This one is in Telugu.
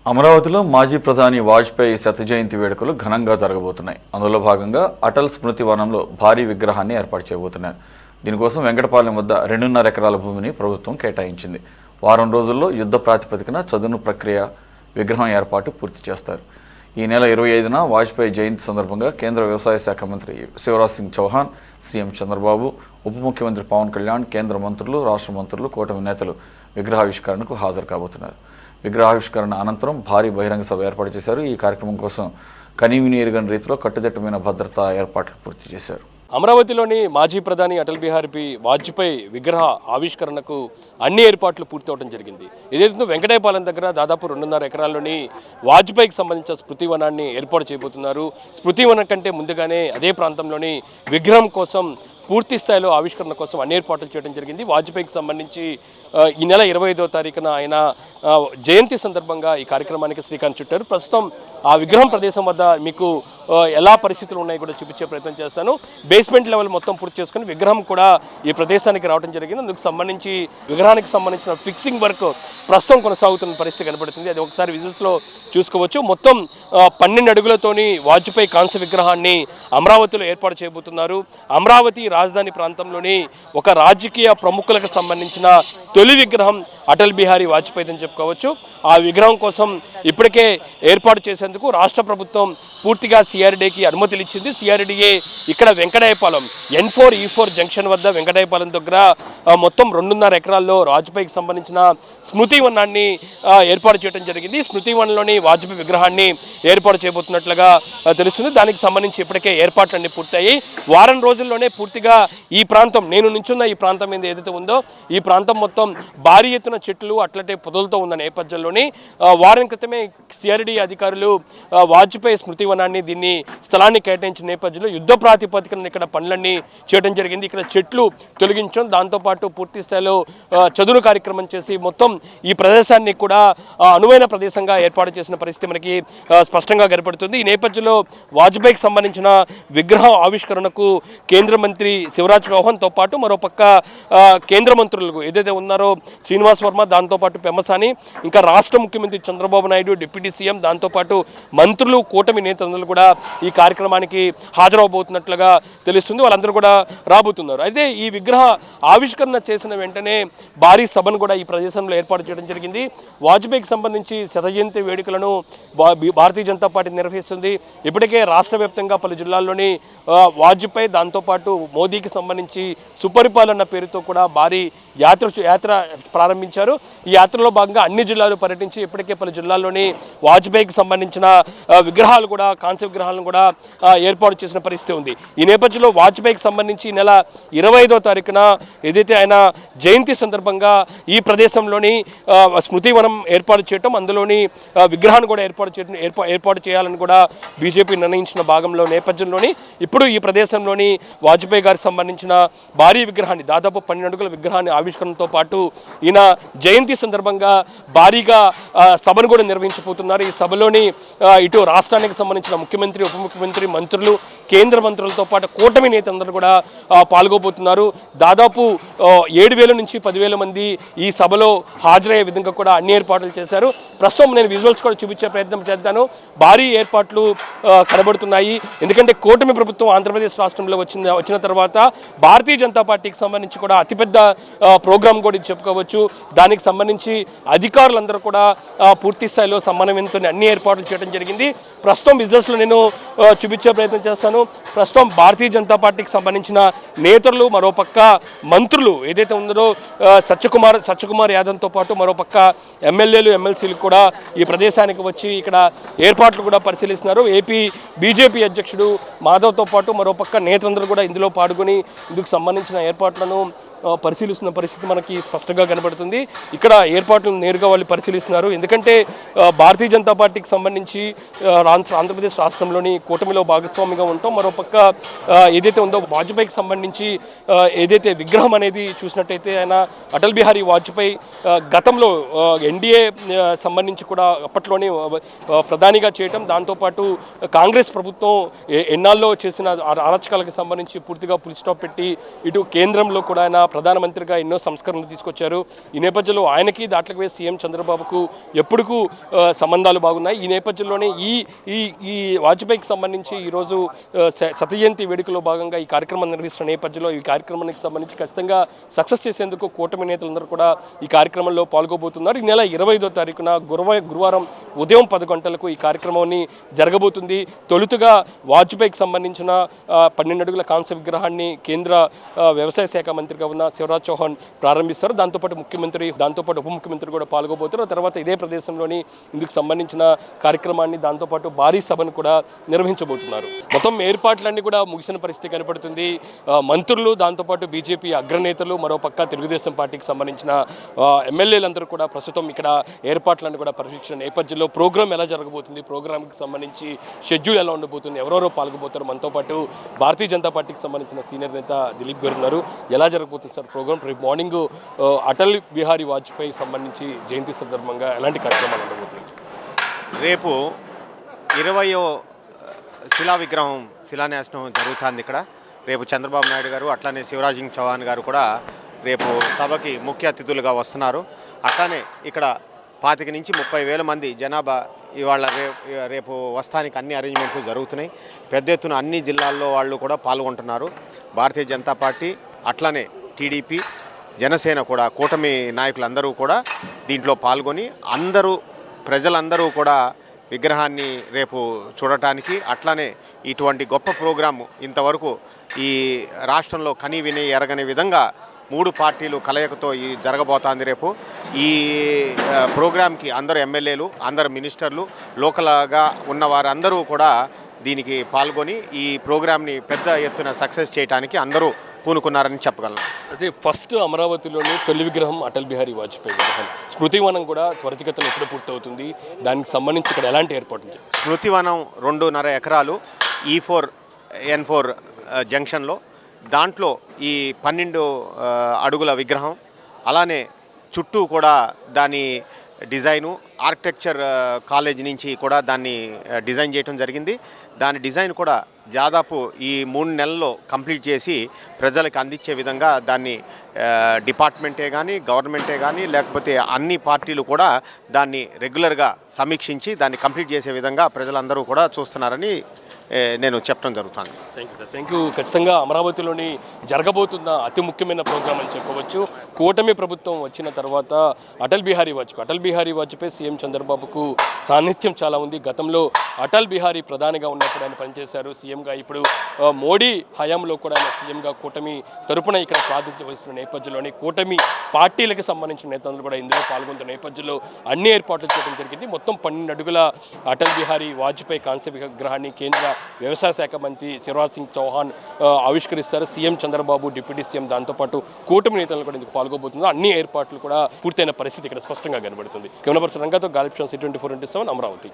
అమరావతిలో మాజీ ప్రధాని వాజ్పేయి శత జయంతి వేడుకలు ఘనంగా జరగబోతున్నాయి. అందులో భాగంగా అటల్ స్మృతి వనంలో భారీ విగ్రహాన్ని ఏర్పాటు చేయబోతున్నారు. దీనికోసం వెంకటపాలెం వద్ద 2.5 ఎకరాల భూమిని ప్రభుత్వం కేటాయించింది. వారం రోజుల్లో యుద్ధ ప్రాతిపదికన చదును ప్రక్రియ విగ్రహం ఏర్పాటు పూర్తి చేస్తారు. ఈ నెల 25న వాజ్పేయి జయంతి సందర్భంగా కేంద్ర వ్యవసాయ శాఖ మంత్రి శివరాజ్ సింగ్ చౌహాన్, సీఎం చంద్రబాబు, ఉప ముఖ్యమంత్రి పవన్ కళ్యాణ్, కేంద్ర మంత్రులు, రాష్ట్ర మంత్రులు, కూటమి నేతలు విగ్రహావిష్కరణకు హాజరు కాబోతున్నారు. విగ్రహావిష్కరణ అనంతరం భారీ బహిరంగ సభ ఏర్పాటు చేశారు. ఈ కార్యక్రమం కోసం కనీవిని ఎరుగని రీతిలో కట్టుదిట్టమైన భద్రతా ఏర్పాట్లు పూర్తి చేశారు. అమరావతిలోని మాజీ ప్రధాని అటల్ బిహారీ వాజ్పేయి విగ్రహ ఆవిష్కరణకు అన్ని ఏర్పాట్లు పూర్తి అవడం జరిగింది. ఏదైతే వెంకటేపాలెం దగ్గర దాదాపు 2.5 ఎకరాల్లోని వాజ్పేయికి సంబంధించిన స్మృతివనాన్ని ఏర్పాటు చేయబోతున్నారు. స్మృతివనం కంటే ముందుగానే అదే ప్రాంతంలోని విగ్రహం కోసం పూర్తి స్థాయిలో ఆవిష్కరణ కోసం అన్ని ఏర్పాట్లు చేయడం జరిగింది. వాజ్పేయికి సంబంధించి ఈ నెల 25వ తారీఖున ఆయన జయంతి సందర్భంగా ఈ కార్యక్రమానికి శ్రీకారం చుట్టారు. ప్రస్తుతం ఆ విగ్రహం ప్రదేశం వద్ద మీకు ఎలా పరిస్థితులు ఉన్నాయో కూడా చూపించే ప్రయత్నం చేస్తాను. బేస్మెంట్ లెవెల్ మొత్తం పూర్తి చేసుకుని విగ్రహం కూడా ఈ ప్రదేశానికి రావడం జరిగింది. అందుకు సంబంధించి విగ్రహానికి సంబంధించిన ఫిక్సింగ్ వర్క్ ప్రస్తుతం కొనసాగుతున్న పరిస్థితి కనబడుతుంది. అది ఒకసారి విజువల్స్లో చూసుకోవచ్చు. మొత్తం 12 అడుగులతోని వాజ్పేయి కాంస్య విగ్రహాన్ని అమరావతిలో ఏర్పాటు చేయబోతున్నారు. అమరావతి రాజధాని ప్రాంతంలోని ఒక రాజకీయ ప్రముఖులకు సంబంధించిన తొలి విగ్రహం అటల్ బిహారీ వాజ్పేయి అని చెప్పుకోవచ్చు. ఆ విగ్రహం కోసం ఇప్పటికే ఏర్పాటు చేసేందుకు రాష్ట్ర ప్రభుత్వం పూర్తిగా సిఆర్డీకి అనుమతులు ఇచ్చింది. సిఆర్డీఏ ఇక్కడ వెంకటేపాలెం N4E4 జంక్షన్ వద్ద వెంకటేపాలెం దగ్గర మొత్తం 2.5 ఎకరాల్లో వాజ్పేయికి సంబంధించిన స్మృతి వనాన్ని ఏర్పాటు చేయడం జరిగింది. స్మృతి వనంలోని వాజ్పేయి విగ్రహాన్ని ఏర్పాటు చేయబోతున్నట్లుగా తెలుస్తుంది. దానికి సంబంధించి ఇప్పటికే ఏర్పాట్లన్నీ పూర్తయ్యాయి. వారం రోజుల్లోనే పూర్తిగా ఈ ప్రాంతం, నేను నించున్న ఈ ప్రాంతం మీద ఏదైతే ఉందో ఈ ప్రాంతం మొత్తం భారీ ఎత్తున చెట్లు అట్లటే పొదలతో ఉన్న నేపథ్యంలోని వారం క్రితమే సిఆర్డీ అధికారులు వాజ్పేయి స్మృతి వనాన్ని దీన్ని స్థలాన్ని కేటాయించిన నేపథ్యంలో యుద్ధ ప్రాతిపదికన ఇక్కడ పనులన్నీ చేయడం జరిగింది. ఇక్కడ చెట్లు తొలగించడం, దాంతోపాటు పూర్తి స్థాయిలో చదును కార్యక్రమం చేసి మొత్తం ఈ ప్రదేశాన్ని కూడా అనువైన ప్రదేశంగా ఏర్పాటు చేసిన పరిస్థితి మనకి స్పష్టంగా కనపడుతుంది. ఈ నేపథ్యంలో వాజ్పేయికి సంబంధించిన విగ్రహ ఆవిష్కరణకు కేంద్ర మంత్రి శివరాజ్ చౌహాన్తో పాటు మరోపక్క కేంద్ర మంత్రులకు ఏదైతే ఉన్నారో శ్రీనివాస్ వర్మ, దాంతోపాటు పెమ్మసాని, ఇంకా రాష్ట్ర ముఖ్యమంత్రి చంద్రబాబు నాయుడు, డిప్యూటీ సీఎం, దాంతోపాటు మంత్రులు, కూటమి నేతలందరూ కూడా ఈ కార్యక్రమానికి హాజరవబోతున్నట్లుగా తెలుస్తుంది. వాళ్ళందరూ కూడా రాబోతున్నారు. అయితే ఈ విగ్రహ ఆవిష్కరణ చేసిన వెంటనే భారీ సభను కూడా ఈ ప్రదేశంలో ఏర్పాటు చేయడం జరిగింది. వాజ్పేయికి సంబంధించి శత జయంతి వేడుకలను భారతీయ జనతా పార్టీ నిర్వహిస్తుంది. ఇప్పటికే రాష్ట్ర వ్యాప్తంగా పలు జిల్లాల్లోని వాజ్పేయి, దాంతోపాటు మోదీకి సంబంధించి సుపరిపాలన పేరుతో కూడా భారీ యాత్ర ప్రారంభించారు. ఈ యాత్రలో భాగంగా అన్ని జిల్లాలు పర్యటించి ఇప్పటికే పలు జిల్లాల్లోని వాజ్పేయికి సంబంధించిన విగ్రహాలు కూడా, కాంస్య విగ్రహాలను కూడా ఏర్పాటు చేసిన పరిస్థితి ఉంది. ఈ నేపథ్యంలో వాజ్పేయికి సంబంధించి ఈ నెల 25వ తారీఖున ఏదైతే ఆయన జయంతి సందర్భంగా ఈ ప్రదేశంలోని స్మృతివనం ఏర్పాటు చేయటం, అందులోని విగ్రహాన్ని కూడా ఏర్పాటు చేయాలని కూడా బీజేపీ నిర్ణయించిన భాగంలో నేపథ్యంలోని ఇప్పుడు ఈ ప్రదేశంలోని వాజ్పేయి గారికి సంబంధించిన భారీ విగ్రహాన్ని, దాదాపు 12 అడుగుల విగ్రహాన్ని ఆవిష్కరణతో పాటు ఈయన జయంతి సందర్భంగా భారీగా సభను కూడా నిర్వహించబోతున్నారు. ఈ సభలోని ఇటు రాష్ట్రానికి సంబంధించిన ముఖ్యమంత్రి, ఉప ముఖ్యమంత్రి, మంత్రులు, కేంద్ర మంత్రులతో పాటు కూటమి నేతలందరూ కూడా పాల్గొబోతున్నారు. దాదాపు 7,000 నుంచి 10,000 మంది ఈ సభలో హాజరయ్యే విధంగా కూడా అన్ని ఏర్పాట్లు చేశారు. ప్రస్తుతం నేను విజువల్స్ కూడా చూపించే ప్రయత్నం చేద్దాను. భారీ ఏర్పాట్లు కనబడుతున్నాయి. ఎందుకంటే కూటమి ప్రభుత్వం ఆంధ్రప్రదేశ్ రాష్ట్రంలో వచ్చిన తర్వాత భారతీయ జనతా పార్టీకి సంబంధించి కూడా అతిపెద్ద ప్రోగ్రాం కూడా చెప్పుకోవచ్చు. దానికి సంబంధించి అధికారులందరూ కూడా పూర్తి స్థాయిలో సమన్వయంతో అన్ని ఏర్పాట్లు చేయడం జరిగింది. ప్రస్తుతం విజువల్స్లో నేను చూపించే ప్రయత్నం చేస్తాను. ప్రస్తుతం భారతీయ జనతా పార్టీకి సంబంధించిన నేతలు, మరోపక్క మంత్రులు ఏదైతే ఉందో సత్యకుమార్ యాదవ్తో పాటు మరోపక్క ఎమ్మెల్యేలు, ఎమ్మెల్సీలు కూడా ఈ ప్రదేశానికి వచ్చి ఇక్కడ ఏర్పాట్లు కూడా పరిశీలిస్తున్నారు. ఏపీ బీజేపీ అధ్యక్షుడు మాధవ్తో పాటు మరోపక్క నేతలందరూ కూడా ఇందులో పాల్గొని ఇందుకు సంబంధించిన ఏర్పాట్లను పరిశీలిస్తున్న పరిస్థితి మనకి స్పష్టంగా కనబడుతుంది. ఇక్కడ ఏర్పాట్లను నేరుగా వాళ్ళు పరిశీలిస్తున్నారు. ఎందుకంటే భారతీయ జనతా పార్టీకి సంబంధించి ఆంధ్రప్రదేశ్ రాష్ట్రంలోని కూటమిలో భాగస్వామిగా ఉంటాం. మరోపక్క ఏదైతే ఉందో వాజ్పేయికి సంబంధించి ఏదైతే విగ్రహం అనేది చూసినట్టయితే ఆయన అటల్ బిహారీ వాజ్పేయి గతంలో ఎన్డీఏ సంబంధించి కూడా అప్పట్లోనే ప్రధానిగా చేయటం, దాంతోపాటు కాంగ్రెస్ ప్రభుత్వం ఎన్నాల్లో చేసిన అరాచకాలకు సంబంధించి పూర్తిగా ఫుల్ స్టాప్ పెట్టి ఇటు కేంద్రంలో కూడా ఆయన ప్రధానమంత్రిగా ఎన్నో సంస్కరణలు తీసుకొచ్చారు. ఈ నేపథ్యంలో ఆయనకి దాట్లకు వేసి సీఎం చంద్రబాబుకు ఎప్పుడుకు సంబంధాలు బాగున్నాయి. ఈ నేపథ్యంలోనే ఈ వాజ్పేయికి సంబంధించి ఈరోజు శత జయంతి వేడుకలో భాగంగా ఈ కార్యక్రమం నిర్వహిస్తున్న నేపథ్యంలో ఈ కార్యక్రమానికి సంబంధించి ఖచ్చితంగా సక్సెస్ చేసేందుకు కూటమి నేతలందరూ కూడా ఈ కార్యక్రమంలో పాల్గొబోతున్నారు. ఈ నెల 25వ తారీఖున గురువారం ఉదయం 10 గంటలకు ఈ కార్యక్రమాన్ని జరగబోతుంది. తొలుతగా వాజ్పేయికి సంబంధించిన 12 అడుగుల కాంస్య విగ్రహాన్ని కేంద్ర వ్యవసాయ శాఖ మంత్రిగా ఉన్న శివరాజ్ చౌహాన్ ప్రారంభిస్తారు. దాంతోపాటు ఉప ముఖ్యమంత్రి కూడా పాల్గొబోతారు. తర్వాత ఇదే ప్రదేశంలోని ఇందుకు సంబంధించిన కార్యక్రమాన్ని దాంతోపాటు భారీ సభను కూడా నిర్వహించబోతున్నారు. మొత్తం ఏర్పాట్లన్నీ కూడా ముగిసిన పరిస్థితి కనపడుతుంది. మంత్రులు, దాంతోపాటు బీజేపీ అగ్రనేతలు, మరోపక్క తెలుగుదేశం పార్టీకి సంబంధించిన ఎమ్మెల్యేలందరూ కూడా ప్రస్తుతం ఇక్కడ ఏర్పాట్లను కూడా పరీక్షించిన నేపథ్యంలో ప్రోగ్రామ్ ఎలా జరగబోతుంది, ప్రోగ్రామ్కి సంబంధించి షెడ్యూల్ ఎలా ఉండబోతుంది, ఎవరెవరో పాల్గొబోతారు, మనతో పాటు భారతీయ జనతా పార్టీకి సంబంధించిన సీనియర్ నేత దిలీప్ గారు ఉన్నారు. ఎలా జరగబోతుంది సార్ ప్రోగ్రామ్? రేపు మార్నింగ్ అటల్ బిహారీ వాజ్పేయి సంబంధించి జయంతి సందర్భంగా ఎలాంటి కార్యక్రమాలు ఉండబోతున్నాయి? రేపు 20వ శిలా విగ్రహం శిలాన్యాసనం జరుగుతుంది ఇక్కడ. రేపు చంద్రబాబు నాయుడు గారు అట్లానే శివరాజ్ సింగ్ చౌహాన్ గారు కూడా రేపు సభకి ముఖ్య అతిథులుగా వస్తున్నారు. అట్లానే ఇక్కడ 25 నుంచి 30,000 మంది జనాభా ఇవాళ రేపు వస్తానికి అన్ని అరేంజ్మెంట్లు జరుగుతున్నాయి. పెద్ద ఎత్తున అన్ని జిల్లాల్లో వాళ్ళు కూడా పాల్గొంటున్నారు. భారతీయ జనతా పార్టీ అట్లానే టీడీపీ, జనసేన కూడా కూటమి నాయకులందరూ కూడా దీంట్లో పాల్గొని ప్రజలందరూ కూడా విగ్రహాన్ని రేపు చూడటానికి, అట్లానే ఇటువంటి గొప్ప ప్రోగ్రాము ఇంతవరకు ఈ రాష్ట్రంలో కని విని ఎరగని విధంగా 3 పార్టీలు కలయికతో జరగబోతోంది. రేపు ఈ ప్రోగ్రాంకి అందరు ఎమ్మెల్యేలు, అందరు మినిస్టర్లు, లోకల్గా ఉన్న వారందరూ కూడా దీనికి పాల్గొని ఈ ప్రోగ్రాంని పెద్ద ఎత్తున సక్సెస్ చేయడానికి అందరూ పూనుకున్నారని చెప్పగలను. అయితే ఫస్ట్ అమరావతిలోని తొలి విగ్రహం అటల్ బిహారీ వాజ్పేయి విగ్రహం. స్మృతివనం కూడా త్వరితగతిన ఎప్పుడు పూర్తవుతుంది? దానికి సంబంధించి ఇక్కడ ఎలాంటి ఏర్పాట్లు? స్మృతివనం 2.5 ఎకరాలు E4N4 జంక్షన్లో, దాంట్లో ఈ 12 అడుగుల విగ్రహం, అలానే చుట్టూ కూడా దాని డిజైను ఆర్కిటెక్చర్ కాలేజ్ నుంచి కూడా దాన్ని డిజైన్ చేయడం జరిగింది. దాని డిజైన్ కూడా దాదాపు ఈ 3 నెలల్లో కంప్లీట్ చేసి ప్రజలకు అందించే విధంగా దాన్ని డిపార్ట్మెంటే కానీ, గవర్నమెంటే కానీ, లేకపోతే అన్ని పార్టీలు కూడా దాన్ని రెగ్యులర్గా సమీక్షించి దాన్ని కంప్లీట్ చేసే విధంగా ప్రజలందరూ కూడా చూస్తున్నారని నేను చెప్పడం జరుగుతుంది. Thank you sir, thank you. ఖచ్చితంగా అమరావతిలోని జరగబోతున్న అతి ముఖ్యమైన ప్రోగ్రాం అని చెప్పవచ్చు. కూటమి ప్రభుత్వం వచ్చిన తర్వాత అటల్ బిహారీ వాజ్పేయి సీఎం చంద్రబాబుకు సాన్నిధ్యం చాలా ఉంది. గతంలో అటల్ బిహారీ ప్రధానిగా ఉన్నప్పుడు ఆయన పనిచేశారు సీఎంగా. ఇప్పుడు మోడీ హయాంలో కూడా ఆయన సీఎంగా కూటమి తరపున ఇక్కడ ప్రాతినిధ్యం వహిస్తున్న నేపథ్యంలోని కూటమి పార్టీలకు సంబంధించిన నేతలు కూడా ఇందులో పాల్గొంటున్న నేపథ్యంలో అన్ని ఏర్పాట్లు చేయడం జరిగింది. మొత్తం 12 అడుగుల అటల్ బిహారీ వాజ్పేయి కాంస్య విగ్రహాన్ని కేంద్ర వ్యవసాయ శాఖ మంత్రి శివరాజ్ సింగ్ చౌహాన్ ఆవిష్కరిస్తారు. సీఎం చంద్రబాబు, డిప్యూటీ సీఎం, దాంతోపాటు కూటమి నేతలు కూడా ఇందుకు పాల్గొబోతున్నారు. అన్ని ఏర్పాట్లు కూడా పూర్తయిన పరిస్థితి ఇక్కడ స్పష్టంగా కనబడుతుంది. కెమెరా పర్సన్ రంగతో గాలిబ్ షా, C24 అమరావతి.